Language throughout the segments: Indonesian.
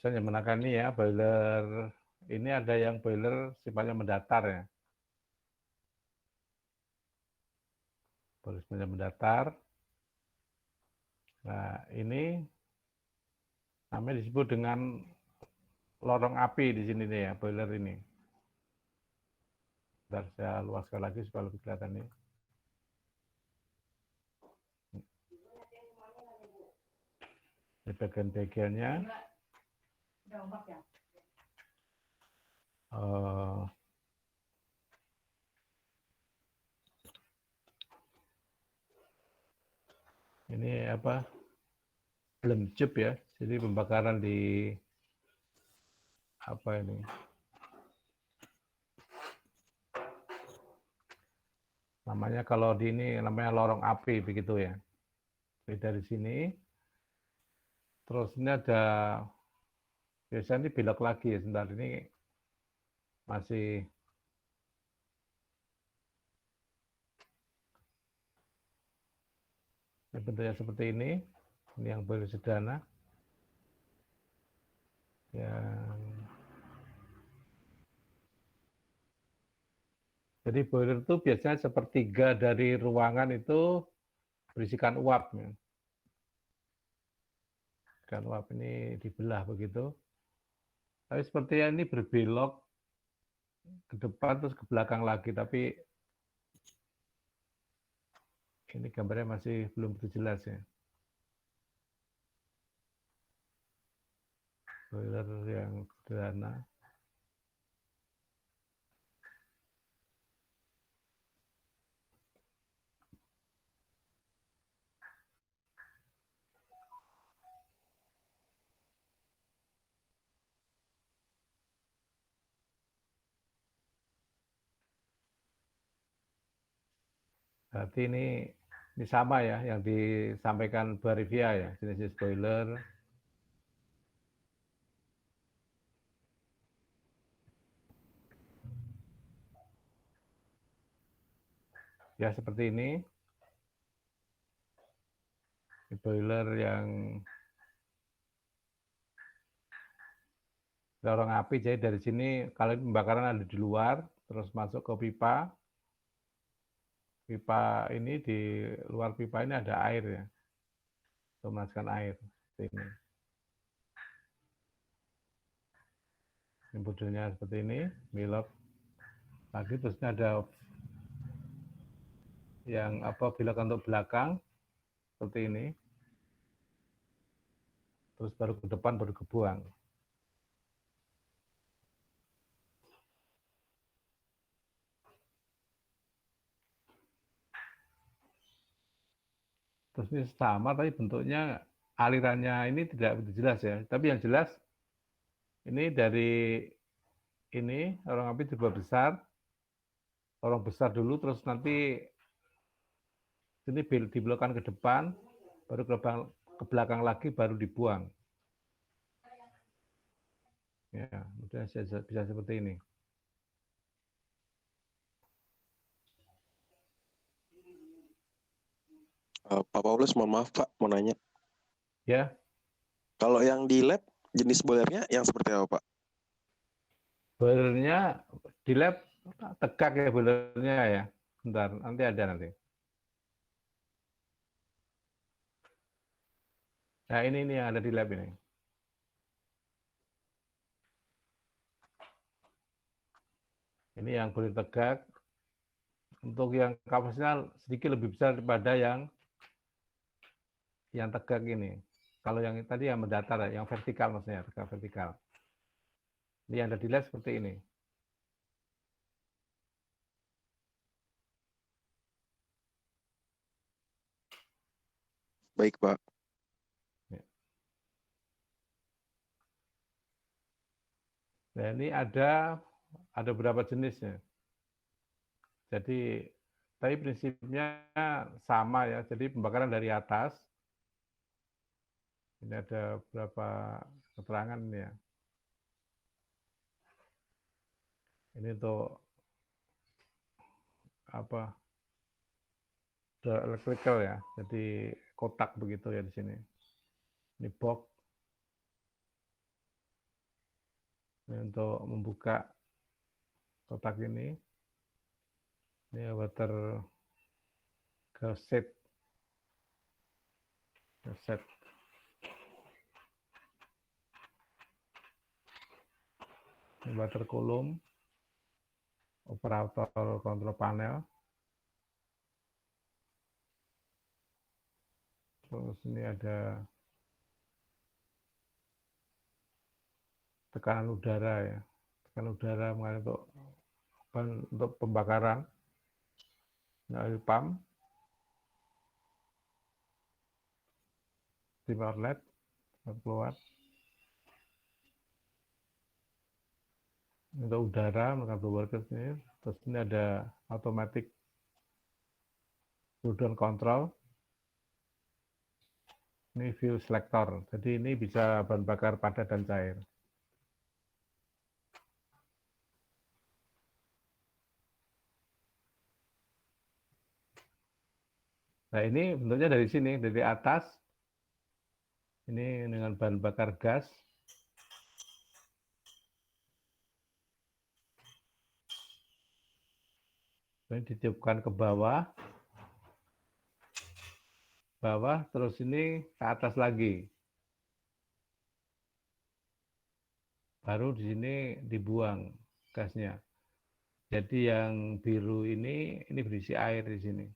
Saya menggunakan ini ya, boiler. Ini ada yang boiler sifatnya mendatar ya. Boiler sifatnya mendatar. Nah, ini namanya disebut dengan lorong api di sini nih ya, boiler ini. Bentar saya luaskan lagi supaya lebih kelihatan nih. Ini bagian-bagiannya. Ini apa? Blemcup ya. Jadi pembakaran di apa ini? Namanya kalau di ini namanya lorong api begitu ya. Jadi dari sini terus ini ada biasanya ini belok lagi ya, sebentar ini masih bentuknya seperti ini yang boiler sederhana yang jadi boiler itu biasanya sepertiga dari ruangan itu berisikan uap ya. Kan uap ini dibelah begitu tapi sepertinya ini berbelok ke depan terus ke belakang lagi tapi ini gambarnya masih belum begitu jelas ya. Boiler yang sederhana. Berarti ini sama ya yang disampaikan Bu Arifia ya, jenis boiler. Ya seperti ini boiler yang lorong api. Jadi dari sini kalau pembakaran ada di luar, terus masuk ke pipa. Pipa ini di luar pipa ini ada air ya, memasukkan air. Seperti ini. Ini modelnya seperti ini, belok lagi terus ini ada yang apa belok untuk belakang seperti ini. Terus baru ke depan baru kebuang. Terus ini sama tapi bentuknya alirannya ini tidak begitu jelas ya. Tapi yang jelas ini dari ini lorong api dibuat besar, lorong besar dulu terus nanti sini dibelokkan ke depan, baru ke belakang lagi baru dibuang. Ya, mudah bisa seperti ini. Pak Paulus, mohon maaf Pak, mau nanya. Ya. Kalau yang di lab, jenis boilernya yang seperti apa Pak? Boilernya di lab tegak ya boilernya ya. Bentar, nanti ada nanti. Nah ini yang ada di lab ini. Ini yang boiler tegak. Untuk yang kapasitasnya sedikit lebih besar daripada yang tegak ini. Kalau yang tadi yang mendatar, yang vertikal maksudnya, tegak vertikal. Ini yang ada di lab seperti ini. Baik Pak. Nah ini ada beberapa jenisnya. Jadi tapi prinsipnya sama ya. Jadi pembakaran dari atas. Ini ada beberapa keterangan ini ya. Ini untuk apa? Electrical ya. Jadi kotak begitu ya di sini. Ini box. Ini untuk membuka kotak ini water cassette. Ini water column, operator control panel. Terus ini ada tekanan udara ya. Tekanan udara untuk pembakaran. Ini oil pump. Steam outlet keluar. Untuk udara, maka workers ini. Terus ini ada automatic cool down control. Ini fuel selector. Jadi ini bisa bahan bakar padat dan cair. Nah ini bentuknya dari sini, dari atas. Ini dengan bahan bakar gas. Ini ditiupkan ke bawah, terus ini ke atas lagi. Baru di sini dibuang gasnya. Jadi yang biru ini berisi air di sini.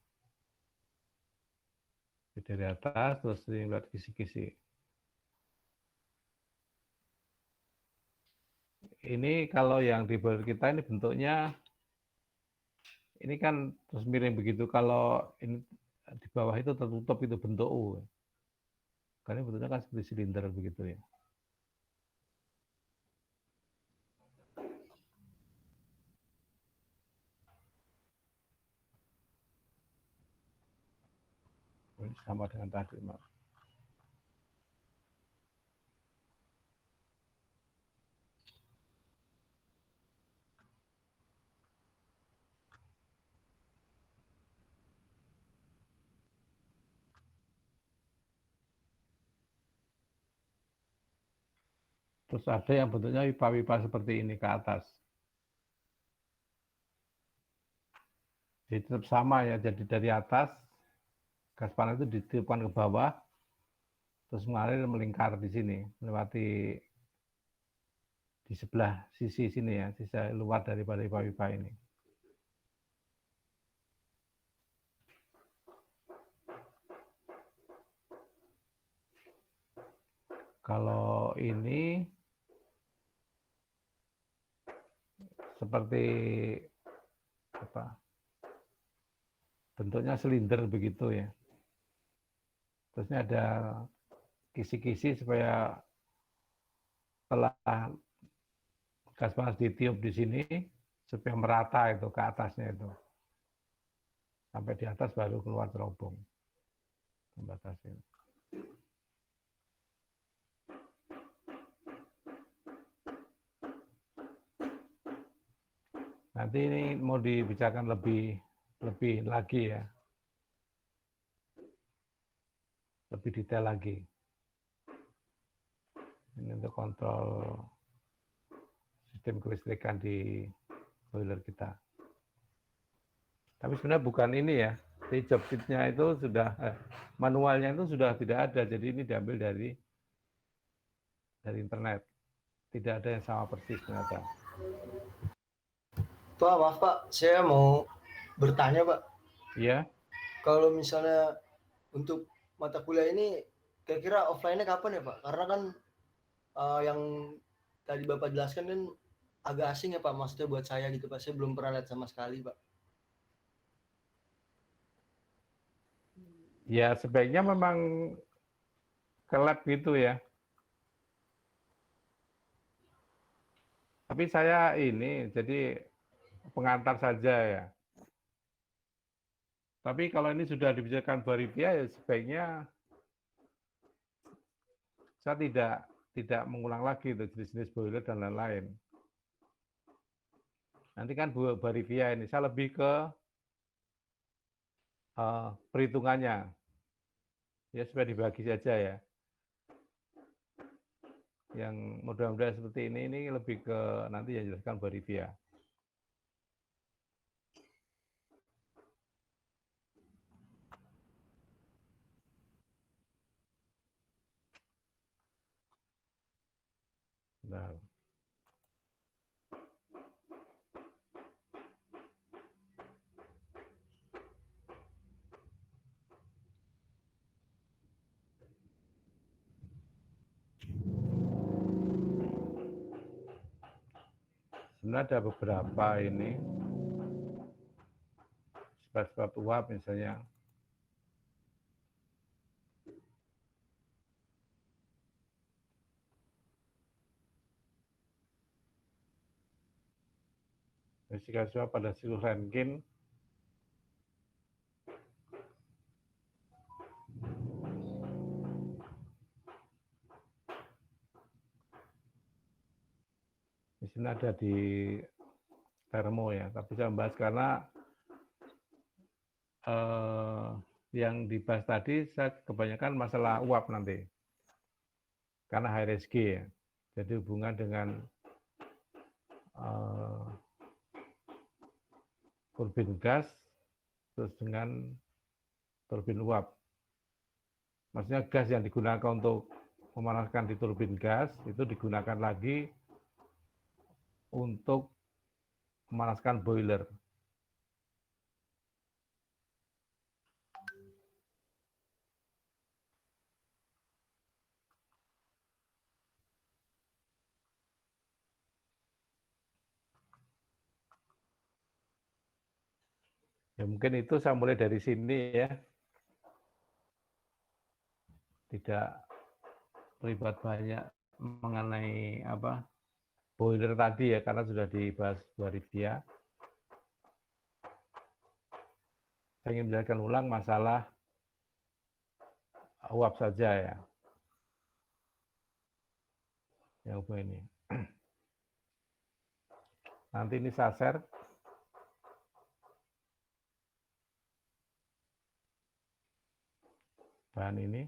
Dari atas, terus lihat kisi-kisi. Ini kalau yang di boiler kita ini bentuknya, ini kan terus miring begitu. Kalau ini di bawah itu tertutup itu bentuk U. Karena bentuknya kan seperti silinder begitu ya. Ini sama dengan tadi. Terus ada yang bentuknya pipa-pipa seperti ini ke atas. Jadi tetap sama ya, jadi dari atas gas panas itu ditiupkan ke bawah, terus mengalir melingkar di sini, melewati di sebelah sisi sini ya, sisi luar daripada pipa-pipa ini. Kalau ini seperti apa? Bentuknya silinder begitu ya. Terus ini ada kisi-kisi supaya setelah gas panas ditiup di sini supaya merata itu ke atasnya itu. Sampai di atas baru keluar cerobong. Membatasi. Nanti ini mau dibicarakan lebih lagi ya. Lebih detail lagi. Ini untuk kontrol sistem kelistrikan di boiler kita. Tapi sebenarnya bukan ini ya. Di job sheet-nya itu sudah, manualnya itu sudah tidak ada. Jadi ini diambil dari internet. Tidak ada yang sama persis ternyata. Pak, maaf Pak, saya mau bertanya Pak. Iya. Kalau misalnya untuk mata kuliah ini, kira-kira offline-nya kapan ya Pak? Karena kan yang tadi Bapak jelaskan kan agak asing ya Pak, maksudnya buat saya gitu Pak. Saya belum pernah lihat sama sekali Pak. Ya sebaiknya memang ke lab gitu ya. Tapi saya ini jadi pengantar saja ya. Tapi kalau ini sudah dibicarakan Bu Arifia, ya sebaiknya saya tidak mengulang lagi itu jenis-jenis boiler dan lain-lain. Nanti kan Bu Arifia ini, saya lebih ke perhitungannya. Ya supaya dibagi saja ya. Yang model-model seperti ini lebih ke nanti yang dijelaskan Bu Rivia. Nah, sebenarnya ada beberapa ini sifat-sifat uap misalnya. Jika suap pada siklus Rankine di sini ada di termo ya, tapi saya bahas karena yang dibahas tadi saya kebanyakan masalah uap nanti karena HRSG ya, jadi hubungan dengan turbin gas terus dengan turbin uap. Maksudnya gas yang digunakan untuk memanaskan di turbin gas itu digunakan lagi untuk memanaskan boiler. Ya mungkin itu saya mulai dari sini ya. Tidak terlibat banyak mengenai boiler tadi ya, karena sudah dibahas Bu Rivia. Saya ingin menjelaskan ulang masalah uap saja ya. Yang ini. Nanti ini saya share. Bahan ini.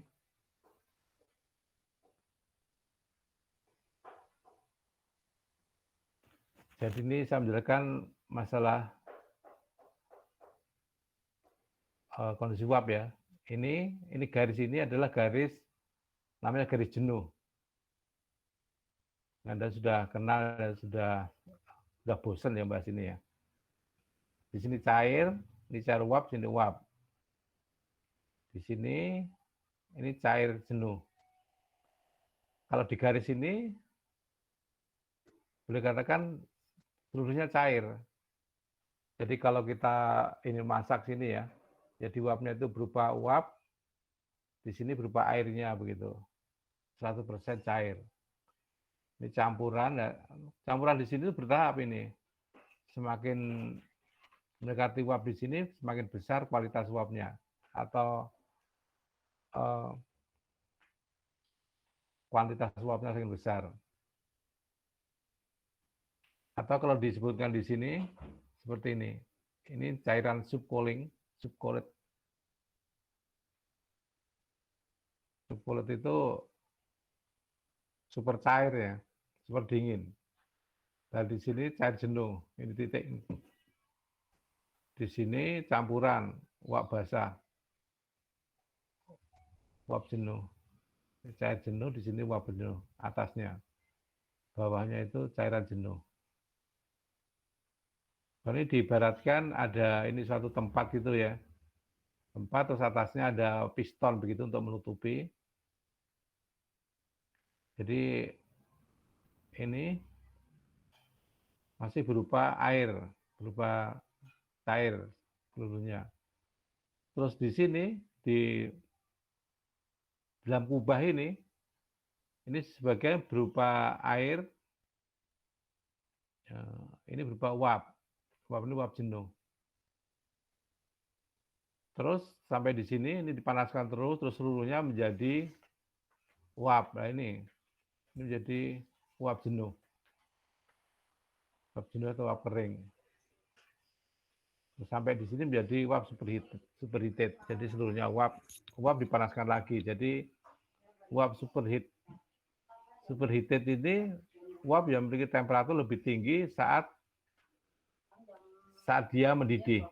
Jadi ini saya menjelaskan masalah kondisi uap ya. Ini garis ini adalah garis namanya garis jenuh. Anda sudah kenal dan sudah bosan ya bahas ini ya. Di sini cair, ini cair uap, sini uap. Di sini ini cair jenuh. Kalau di garis ini boleh katakan seluruhnya cair. Jadi kalau kita ini masak sini ya, jadi uapnya itu berupa uap, di sini berupa airnya begitu. 100% cair. Ini campuran di sini bertahap ini. Semakin mendekati uap di sini, semakin besar kualitas uapnya atau kuantitas uapnya semakin besar. Atau kalau disebutkan di sini seperti ini. Ini cairan subcooling, subcooled. Subcooled itu super cair ya, super dingin. Dan di sini cair jenuh, ini titik. Di sini campuran uap basah, uap jenuh. Cair jenuh, di sini uap jenuh, atasnya. Bawahnya itu cairan jenuh. Ini diibaratkan ada ini suatu tempat gitu ya. Tempat terus atasnya ada piston begitu untuk menutupi. Jadi ini masih berupa air, berupa cair seluruhnya. Terus di sini di dalam kubah ini sebagian berupa air, ini berupa uap. Uap ini uap jenuh. Terus sampai di sini ini dipanaskan terus seluruhnya menjadi uap. Nah ini menjadi uap jenuh. Uap jenuh atau uap kering. Terus sampai di sini menjadi uap superheated. Jadi seluruhnya uap dipanaskan lagi. Jadi uap superheat superheated ini uap yang memiliki temperatur lebih tinggi saat dia mendidih,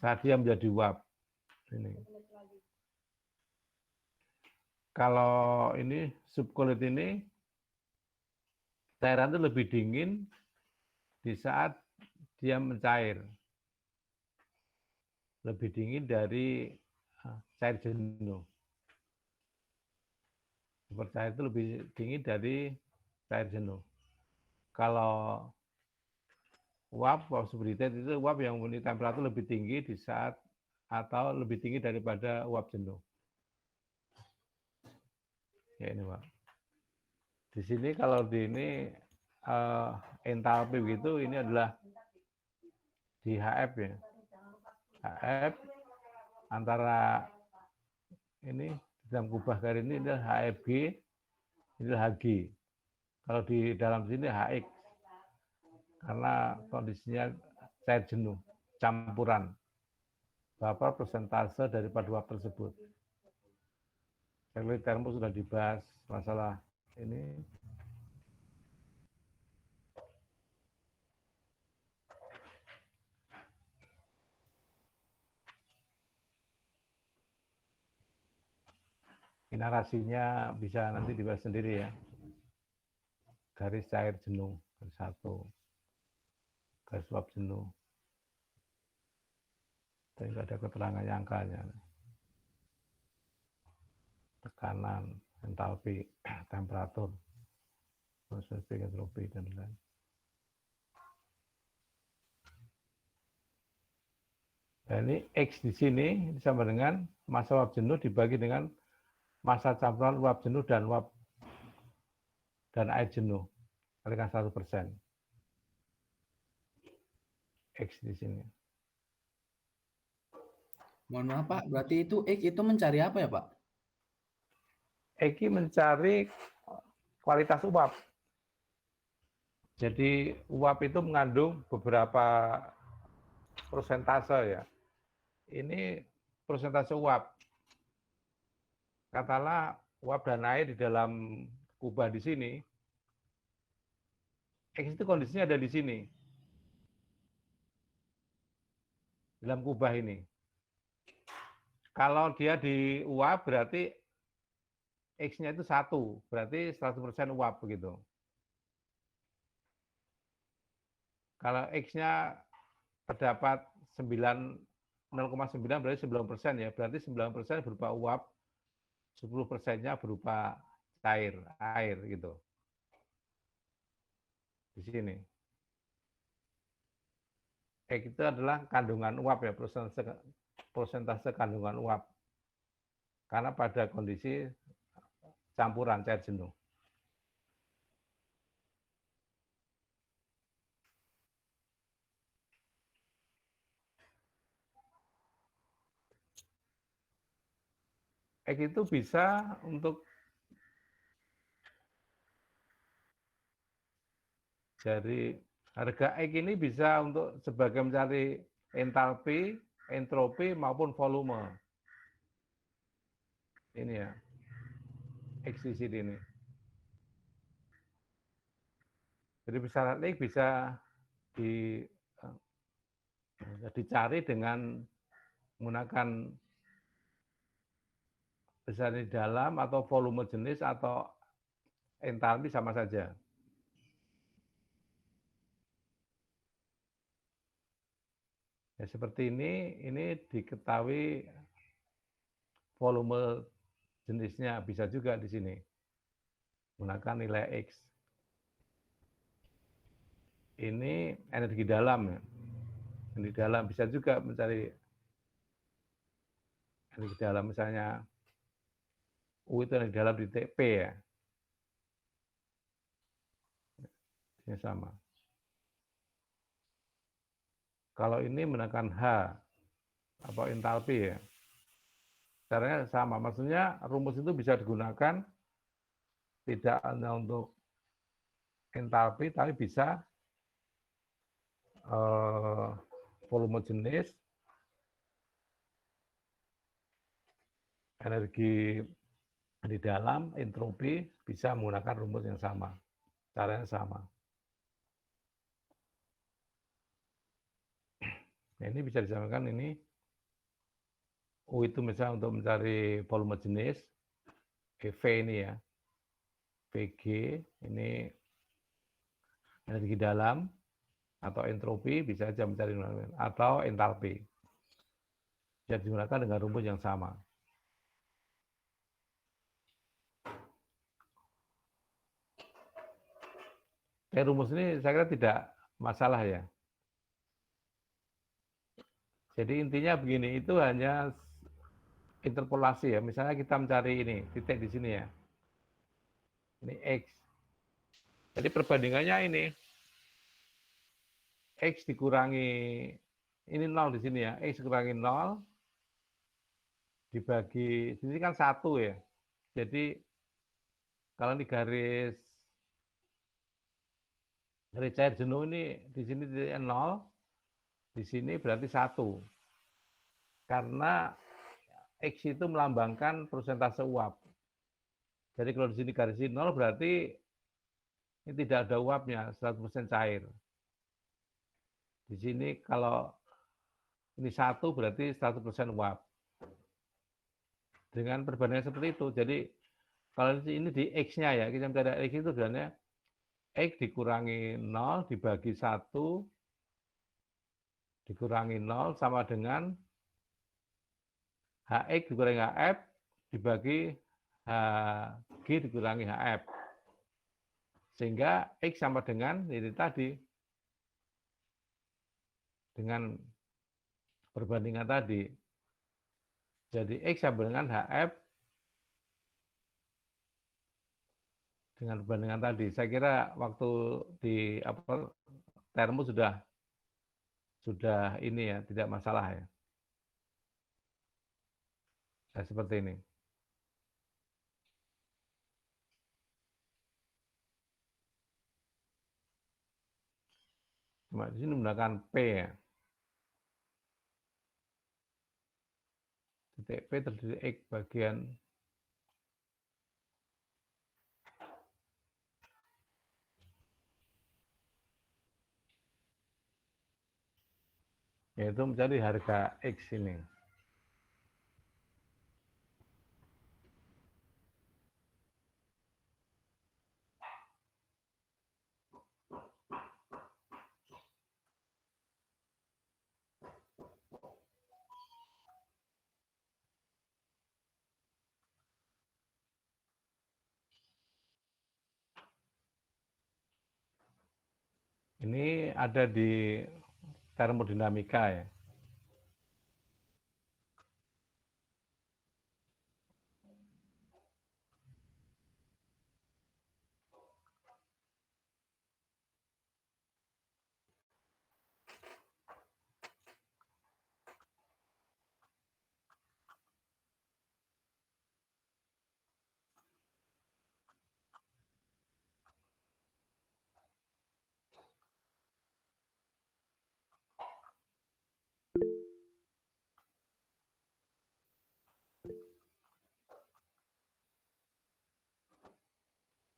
saat dia menjadi uap. Ini. Kalau ini subkulit ini cairan itu lebih dingin di saat dia mencair, lebih dingin dari cair jenuh. Super cair itu lebih dingin dari cair jenuh. Kalau uap superheated itu uap yang memiliki temperatur lebih tinggi di saat atau lebih tinggi daripada uap jenuh. Ya ini Pak. Di sini kalau di ini entalpi begitu, ini adalah di HF ya. HF antara ini dalam kubah garis ini adalah HFG, ini adalah HG. Kalau di dalam sini HX. Karena kondisinya cair jenuh, campuran. Berapa persentase daripada uap tersebut. Teknik termo sudah dibahas masalah ini. Narasinya bisa nanti dibahas sendiri ya. Garis cair jenuh, garis 1. Garis uap jenuh. Dan ada keterangannya angkanya. Tekanan, entalpi, temperatur, proses entropi, dan lain-lain. Nah, ini X di sini sama dengan masa uap jenuh dibagi dengan masa campuran uap jenuh dan air jenuh kalikan 1%. X di sini. Mohon maaf Pak, berarti itu X itu mencari apa ya Pak? X mencari kualitas uap. Jadi uap itu mengandung beberapa persentase ya. Ini persentase uap. Katakanlah uap dan air di dalam kubah di sini. X itu kondisinya ada di sini. Dalam kubah ini. Kalau dia di uap berarti X-nya itu 1, berarti 100% uap begitu. Kalau X-nya terdapat 0,9 berarti 9% ya, berarti 9% berupa uap, 10%-nya berupa air gitu. Di sini. X itu adalah kandungan uap ya, persentase kandungan uap. Karena pada kondisi campuran cair jenuh. X itu bisa untuk dari harga X ini bisa untuk sebagai mencari entalpi, entropi maupun volume. Ini ya. X di sini ini. Jadi besaran X bisa dicari dengan menggunakan besar di dalam atau volume jenis atau entalpi sama saja. Ya, seperti ini diketahui volume jenisnya bisa juga di sini menggunakan nilai X. Ini energi dalam ya. Energi dalam bisa juga mencari energi dalam misalnya U itu energi dalam di P ya. Ini sama. Kalau ini menekan H atau entalpi ya. Caranya sama, maksudnya rumus itu bisa digunakan tidak hanya untuk entalpi, tapi bisa volume jenis, energi Di dalam entropi bisa menggunakan rumus yang sama, caranya sama. Nah, ini bisa disamakan ini U itu misalnya untuk mencari volume jenis, V ini ya, VG ini energi dalam atau entropi bisa saja mencari atau entalpi. Bisa digunakan dengan rumus yang sama. Rumus ini saya kira tidak masalah ya. Jadi intinya begini, itu hanya interpolasi ya. Misalnya kita mencari ini, titik di sini ya. Ini X. Jadi perbandingannya ini, X dikurangi, ini 0 di sini ya. X dikurangi 0, dibagi, di sini kan 1 ya. Jadi kalau di garis cair jenuh ini, di sini titik 0, di sini berarti 1. Karena X itu melambangkan persentase uap. Jadi kalau di sini garis 0 berarti ini tidak ada uapnya, 100% cair. Di sini kalau ini 1 berarti 100% uap. Dengan perbandingan seperti itu. Jadi kalau ini di X-nya ya, kita mencari X itu sebenarnya X dikurangi 0 dibagi 1 dikurangi 0 sama dengan HX dikurangi HF dibagi HG dikurangi HF. Sehingga X sama dengan ini tadi. Dengan perbandingan tadi. Jadi X sama dengan HF dengan perbandingan tadi. Saya kira waktu di termo sudah ini ya, tidak masalah ya. Nah, seperti ini. Cuma di sini menggunakan P ya. Titik P terdiri X bagian yaitu mencari harga X ini. Ini ada di termodinamika ya.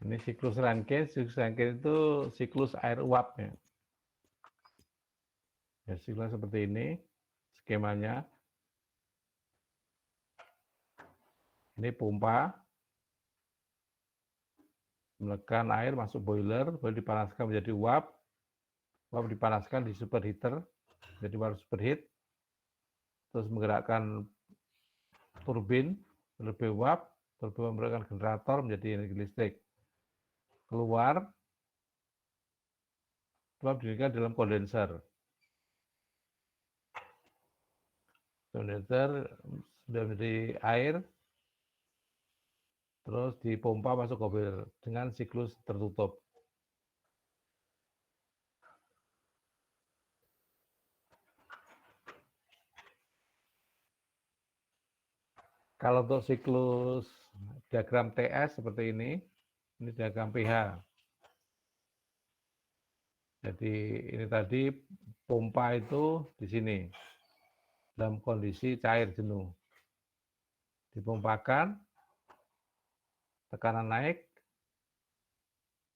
Ini siklus Rankine itu siklus air uap ya. Ya, siklus seperti ini skemanya. Ini pompa menekan air masuk boiler, boleh dipanaskan menjadi uap. Uap dipanaskan di superheater, jadi baru superheat. Terus menggerakkan turbin, lebih uap, turbin menggerakkan generator menjadi energi listrik. Keluar didirikan dalam kondenser. Kondenser sudah menjadi air, terus dipompa masuk ke boiler dengan siklus tertutup. Kalau untuk siklus diagram TS seperti ini diagram pH. Jadi ini tadi pompa itu di sini dalam kondisi cair jenuh. Dipompakan, tekanan naik,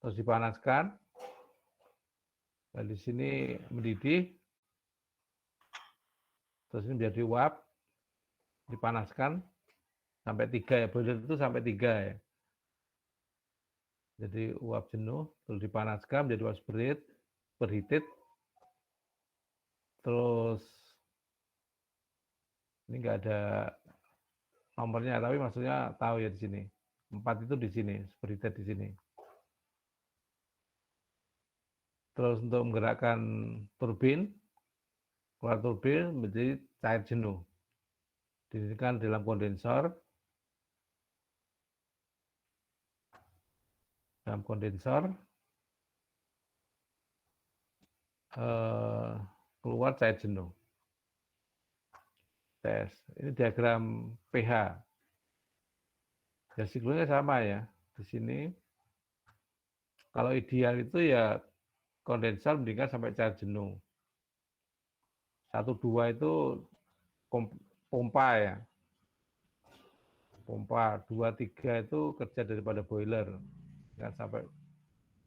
terus dipanaskan, dan di sini mendidih, terus ini menjadi uap, dipanaskan sampai 3 ya, boiler itu sampai 3 ya. Jadi uap jenuh, terus dipanaskan menjadi uap superheated, terus ini enggak ada nomornya, tapi maksudnya tahu ya di sini. 4 itu di sini, superheated di sini. Terus untuk menggerakkan turbin, keluar turbin menjadi cair jenuh. Didirikan dalam kondensor. Dalam kondensor keluar cair jenuh. Tes. Ini diagram pH. Ya siklusnya sama ya. Di sini kalau ideal itu ya kondensor meningkat sampai cair jenuh. 1, 2 itu pompa ya. Pompa 2, 3 itu kerja daripada boiler kan sampai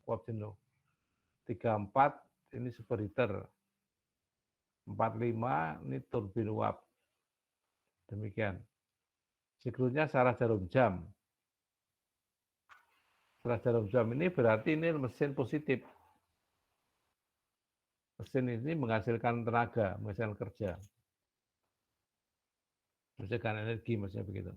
uap jenuh. 3, 4 ini superheater. 4, 5 ini turbin uap. Demikian. Siklusnya searah jarum jam. Searah jarum jam ini berarti ini mesin positif. Mesin ini menghasilkan tenaga, menghasilkan kerja. Menghasilkan energi, maksudnya begitu.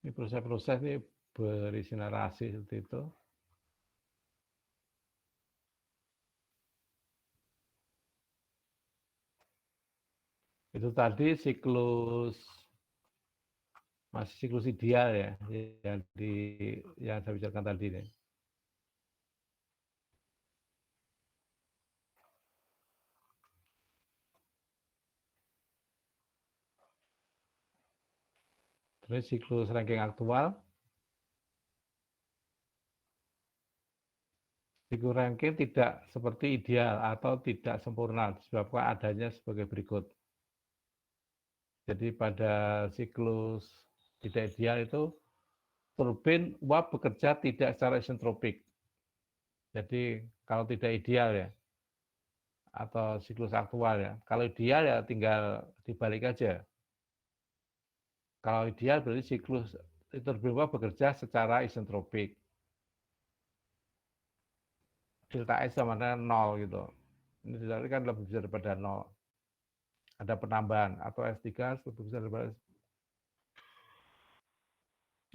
Ini proses-proses ini berisi narasi seperti itu. Itu tadi masih siklus ideal ya, yang saya bicarakan tadi nih. Terus siklus ranking aktual. Siklus ranking tidak seperti ideal atau tidak sempurna disebabkan adanya sebagai berikut. Jadi pada siklus tidak ideal itu turbin uap bekerja tidak secara isentropik. Jadi kalau tidak ideal ya, atau siklus aktual ya. Kalau ideal ya tinggal dibalik aja. Kalau ideal berarti siklus turbin uap bekerja secara isentropik. Delta S sama dengan 0 gitu. Ini delta kan lebih besar daripada 0. Ada penambahan atau S3 lebih besar daripada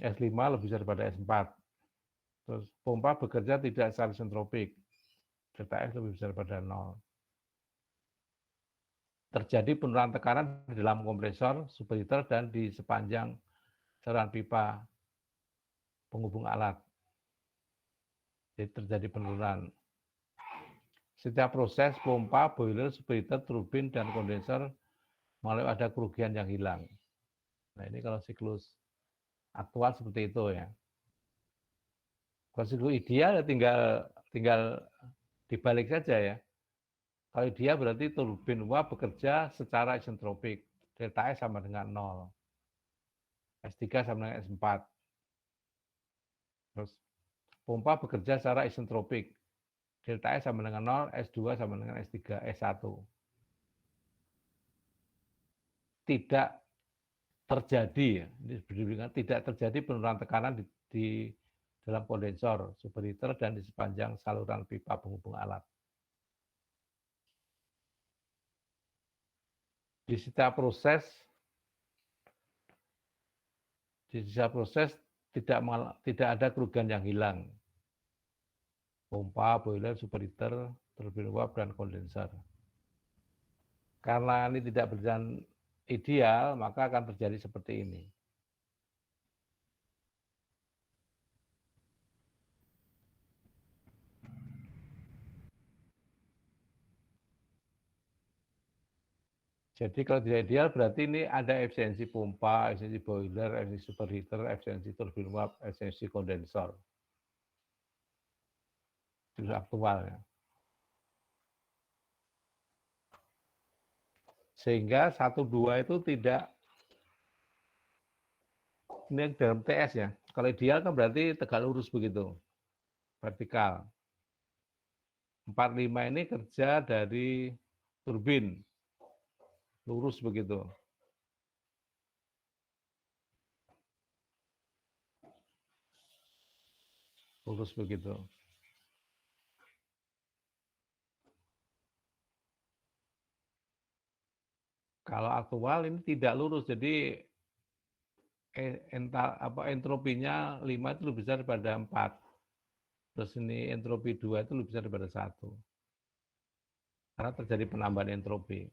S5 lebih besar daripada S4. Terus pompa bekerja tidak secara isentropik. Delta S lebih besar daripada 0. Terjadi penurunan tekanan di dalam kompresor, superheater, dan di sepanjang saluran pipa penghubung alat. Jadi terjadi penurunan. Setiap proses pompa, boiler, superheater, turbin, dan kondensor mulai ada kerugian yang hilang. Nah ini kalau siklus aktual seperti itu ya. Kalau siklus ideal ya tinggal dibalik saja ya. Kalau ideal berarti turbin uap bekerja secara isentropik. Delta S sama dengan 0. S3 sama dengan S4. Terus pompa bekerja secara isentropik. Delta S sama dengan 0, S2 sama dengan S3, S1. Tidak terjadi, tidak terjadi penurunan tekanan di dalam kondensor, superheater, dan di sepanjang saluran pipa penghubung alat. Di setiap proses tidak ada kerugian yang hilang. Pompa, boiler, superheater, turbin uap, dan kondensor. Karena ini tidak berjalan ideal, maka akan terjadi seperti ini. Jadi kalau tidak ideal berarti ini ada efisiensi pompa, efisiensi boiler, efisiensi superheater, efisiensi turbin uap, efisiensi kondensor. Itu aktual ya. Sehingga 1-2 itu tidak, ini dalam TS ya. Kalau ideal kan berarti tegak lurus begitu, vertikal. 4-5 ini kerja dari turbin, lurus begitu. Lurus begitu. Kalau aktual ini tidak lurus, jadi entropinya 5 itu lebih besar daripada 4. Terus ini entropi 2 itu lebih besar daripada 1. Karena terjadi penambahan entropi.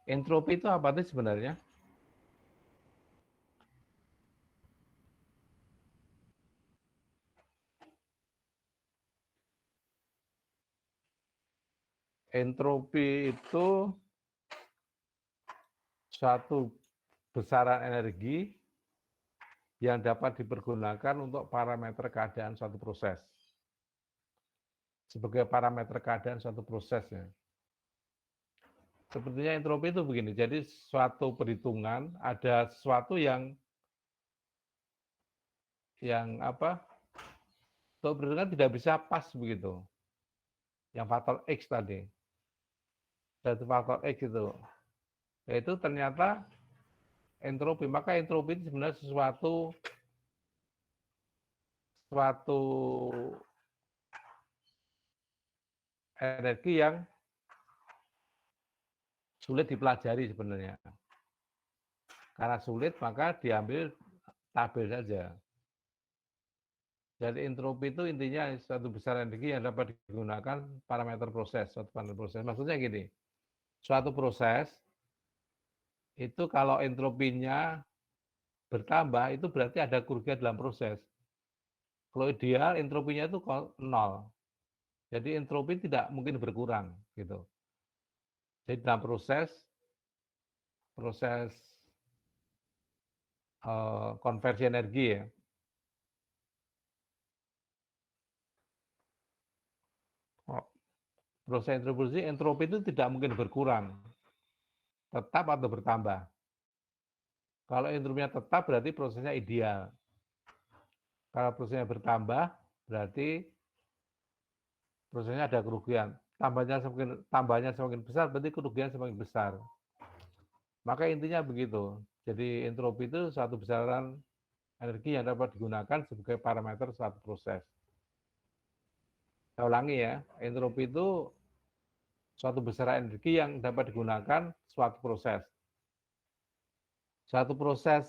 Entropi itu apa sih sebenarnya? Entropi itu suatu besaran energi yang dapat dipergunakan untuk parameter keadaan suatu proses. Sebagai parameter keadaan suatu prosesnya. Sepertinya entropi itu begini, jadi suatu perhitungan ada sesuatu yang untuk perhitungan tidak bisa pas begitu. Yang faktor X tadi. Satu faktor X itu. Yaitu ternyata entropi. Maka entropi itu sebenarnya suatu energi yang sulit dipelajari sebenarnya. Karena sulit maka diambil tabel saja. Jadi entropi itu intinya suatu besar energi yang dapat digunakan parameter proses, suatu parameter proses. Maksudnya gini, suatu proses itu kalau entropinya bertambah itu berarti ada kerugian dalam proses. Kalau ideal entropinya itu 0. Jadi entropi tidak mungkin berkurang gitu. Jadi dalam proses konversi energi ya. Proses entropi itu tidak mungkin berkurang, tetap atau bertambah. Kalau entropinya tetap berarti prosesnya ideal. Kalau prosesnya bertambah berarti prosesnya ada kerugian. Tambahnya semakin besar berarti kerugian semakin besar. Maka intinya begitu. Jadi entropi itu suatu besaran energi yang dapat digunakan sebagai parameter suatu proses. Saya ulangi ya, entropi itu suatu besaran energi yang dapat digunakan suatu proses. Suatu proses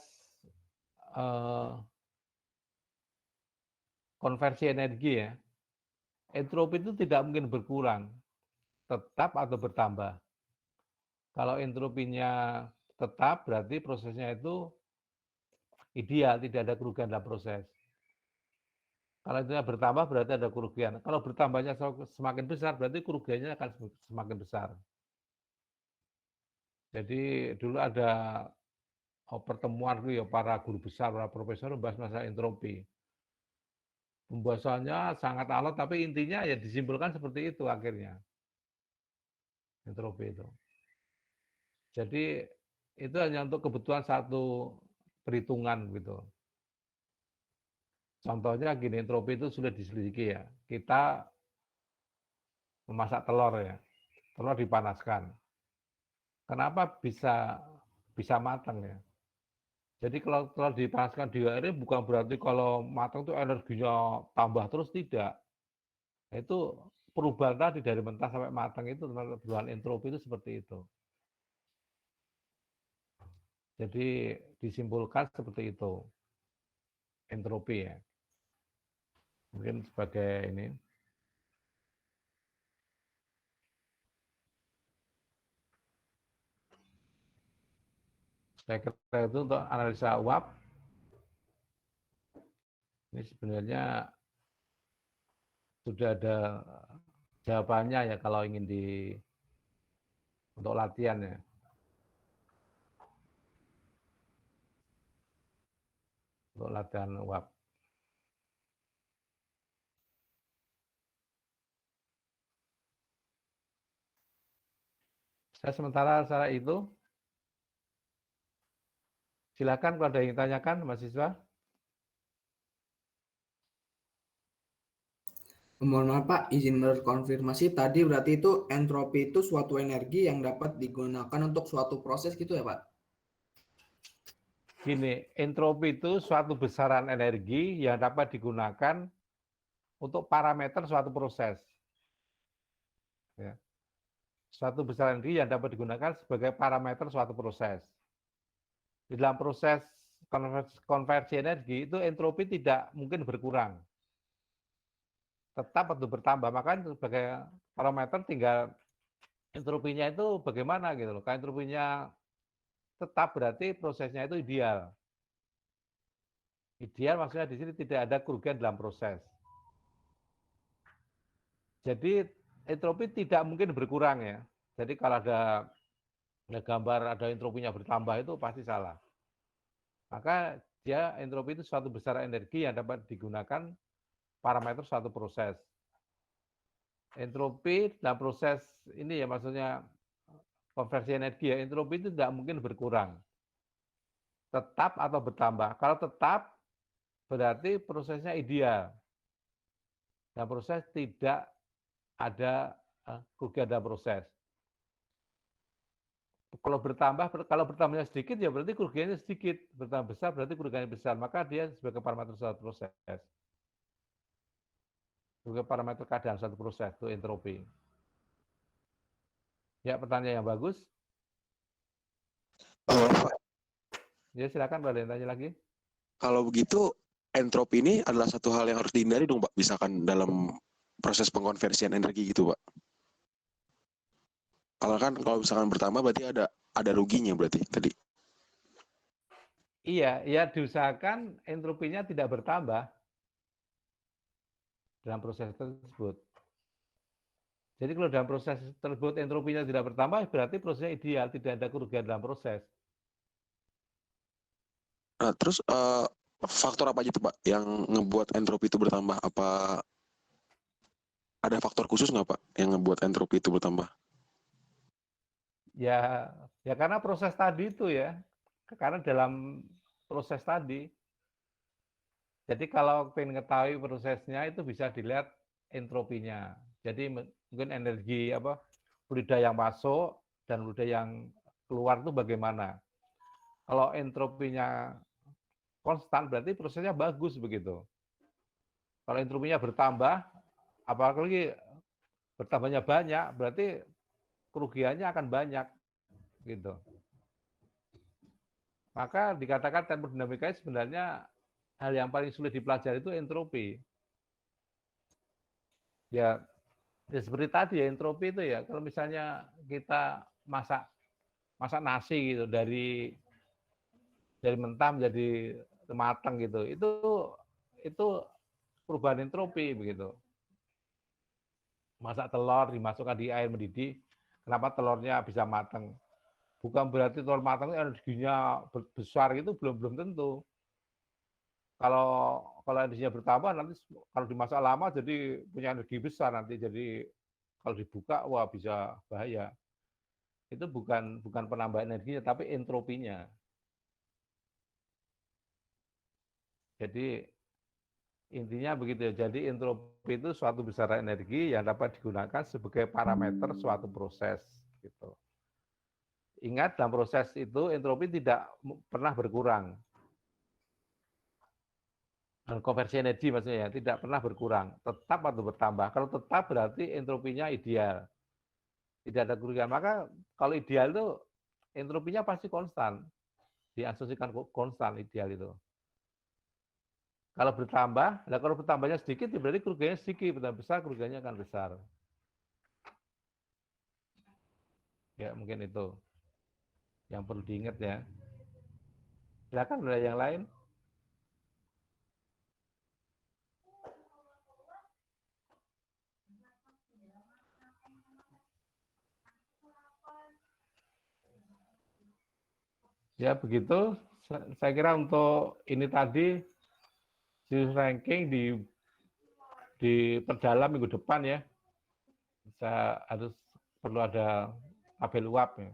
konversi energi ya, entropi itu tidak mungkin berkurang, tetap atau bertambah. Kalau entropinya tetap berarti prosesnya itu ideal, tidak ada kerugian dalam proses. Kalau itu bertambah berarti ada kerugian. Kalau bertambahnya semakin besar berarti kerugiannya akan semakin besar. Jadi dulu ada pertemuan ya para guru besar, para profesor membahas masalah entropi. Pembahasannya sangat alot tapi intinya ya disimpulkan seperti itu akhirnya. Entropi itu. Jadi itu hanya untuk kebutuhan satu perhitungan gitu. Contohnya gini, entropi itu sudah diselidiki ya. Kita memasak telur ya. Telur dipanaskan. Kenapa bisa matang ya? Jadi kalau telur dipanaskan di air bukan berarti kalau matang itu energinya tambah terus, tidak. Itu perubahan tadi dari mentah sampai matang itu perubahan entropi itu seperti itu. Jadi disimpulkan seperti itu. Entropi ya. Mungkin sebagai ini. Saya kira itu untuk analisa uap. Ini sebenarnya sudah ada jawabannya ya kalau ingin untuk latihan ya. Untuk latihan uap. Saya sementara itu, silakan kalau ada yang tanyakan, mahasiswa. Mohon maaf Pak, izin berkonfirmasi tadi berarti itu entropi itu suatu energi yang dapat digunakan untuk suatu proses gitu ya Pak? Gini, entropi itu suatu besaran energi yang dapat digunakan untuk parameter suatu proses. Ya. Suatu besaran energi yang dapat digunakan sebagai parameter suatu proses. Di dalam proses konversi energi itu entropi tidak mungkin berkurang. Tetap atau bertambah, maka sebagai parameter tinggal entropinya itu bagaimana gitu loh. Kalau entropinya tetap berarti prosesnya itu ideal. Ideal maksudnya di sini tidak ada kerugian dalam proses. Jadi entropi tidak mungkin berkurang ya. Jadi kalau ada gambar ada entropinya bertambah itu pasti salah. Maka dia entropi itu suatu besaran energi yang dapat digunakan parameter suatu proses. Entropi dalam proses ini ya maksudnya konversi energi ya, entropi itu tidak mungkin berkurang. Tetap atau bertambah. Kalau tetap berarti prosesnya ideal. Dan proses tidak ada kerugian dalam proses. Kalau bertambahnya sedikit ya berarti kerugiannya sedikit. Bertambah besar berarti kerugiannya besar. Maka dia sebagai parameter suatu proses. Sebagai parameter keadaan suatu proses itu entropi. Ya, pertanyaan yang bagus. Ya, silakan Pak, ada yang tanya lagi. Kalau begitu, entropi ini adalah satu hal yang harus dihindari dong, Pak. Misalkan dalam proses pengkonversian energi gitu, Pak. Kalau misalkan bertambah berarti ada ruginya berarti tadi. Iya, ya diusahakan entropinya tidak bertambah dalam proses tersebut. Jadi kalau dalam proses tersebut entropinya tidak bertambah, berarti prosesnya ideal, tidak ada kerugian dalam proses. Nah, terus faktor apa aja tuh, Pak, yang ngebuat entropi itu bertambah? Apa ada faktor khusus nggak, Pak, yang ngebuat entropi itu bertambah? Ya, ya karena proses tadi itu ya, karena dalam proses tadi. Jadi kalau ingin mengetahui prosesnya itu bisa dilihat entropinya. Jadi mungkin energi fluida yang masuk dan fluida yang keluar itu bagaimana. Kalau entropinya konstan berarti prosesnya bagus begitu. Kalau entropinya bertambah, apalagi bertambahnya banyak, berarti kerugiannya akan banyak gitu. Maka dikatakan termodinamika sebenarnya hal yang paling sulit dipelajari itu entropi. Ya, ya seperti tadi ya entropi itu ya, kalau misalnya kita masak nasi gitu dari mentah menjadi matang gitu, itu perubahan entropi begitu. Masak telur dimasukkan di air mendidih, kenapa telurnya bisa matang? Bukan berarti telur matang energinya besar gitu, belum tentu. Kalau energinya bertambah nanti kalau dimasak lama jadi punya energi besar nanti, jadi kalau dibuka wah bisa bahaya. Itu bukan penambahan energinya tapi entropinya. Jadi intinya begitu ya. Jadi entropi itu suatu besaran energi yang dapat digunakan sebagai parameter suatu proses gitu. Ingat dalam proses itu entropi tidak pernah berkurang. Dan konversi energi maksudnya ya, tidak pernah berkurang, tetap atau bertambah. Kalau tetap berarti entropinya ideal. Tidak ada kerugian. Maka kalau ideal itu entropinya pasti konstan. Diasumsikan konstan ideal itu. Kalau bertambahnya sedikit, berarti kerugiannya sedikit. Bertambah besar, kerugiannya akan besar. Ya, mungkin itu yang perlu diingat ya. Silakan ada yang lain. Ya begitu. Saya kira untuk ini tadi serious ranking diperdalam minggu depan ya. Harus perlu ada tabel uap ya.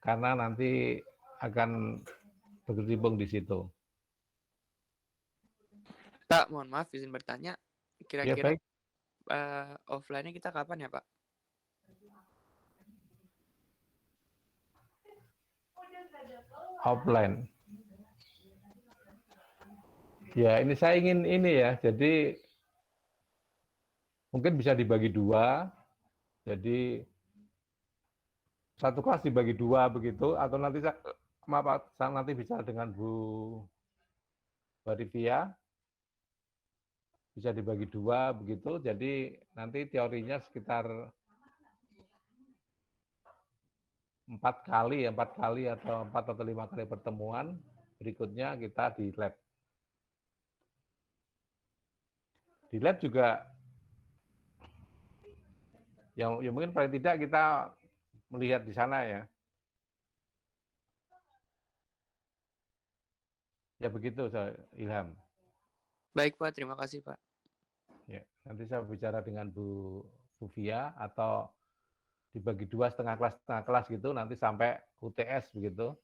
Karena nanti akan berkecimpung di situ. Pak, mohon maaf izin bertanya. Ya Kira-kira baik. offline-nya kita kapan ya, Pak? Offline. Ya, ini saya ingin ini ya. Jadi mungkin bisa dibagi dua. Jadi satu kelas dibagi dua begitu, atau nanti saya nanti bicara dengan Bu Rivia, bisa dibagi dua begitu. Jadi nanti teorinya sekitar 4 kali atau 5 kali pertemuan. Berikutnya kita di lab. Di lab juga yang mungkin paling tidak kita melihat di sana ya. Ya begitu, Ilham. Baik, Pak. Terima kasih, Pak. Ya, nanti saya bicara dengan Bu Via atau dibagi dua setengah kelas gitu, nanti sampai UTS begitu.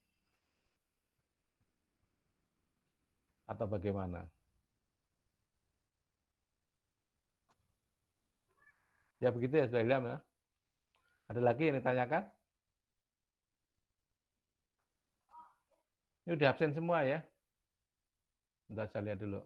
Atau bagaimana? Ya begitu ya, sudah Ilham ya. Ada lagi yang ditanyakan? Ini udah absen semua ya. Bentar saya lihat dulu.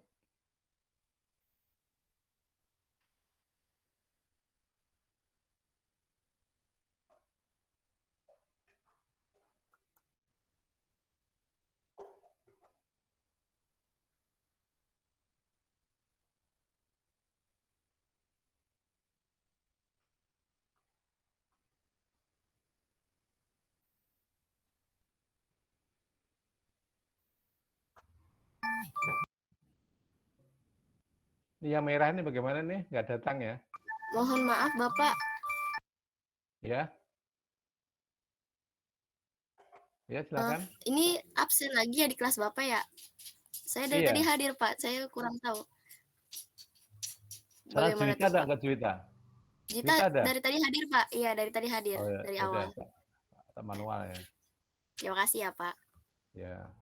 Ini yang merah ini bagaimana nih? Nggak datang ya? Mohon maaf Bapak, Ya. Ya, silakan. ini absen lagi ya di kelas Bapak ya? Saya dari Iya. tadi hadir Pak, saya kurang tahu. Salah Bagaimana Juwita tuh ada Pak? nggak Juwita? Juwita ada? dari tadi hadir Pak, iya dari tadi hadir, Oh ya, dari udah, awal. manual ya. Terima kasih ya Pak. Ya.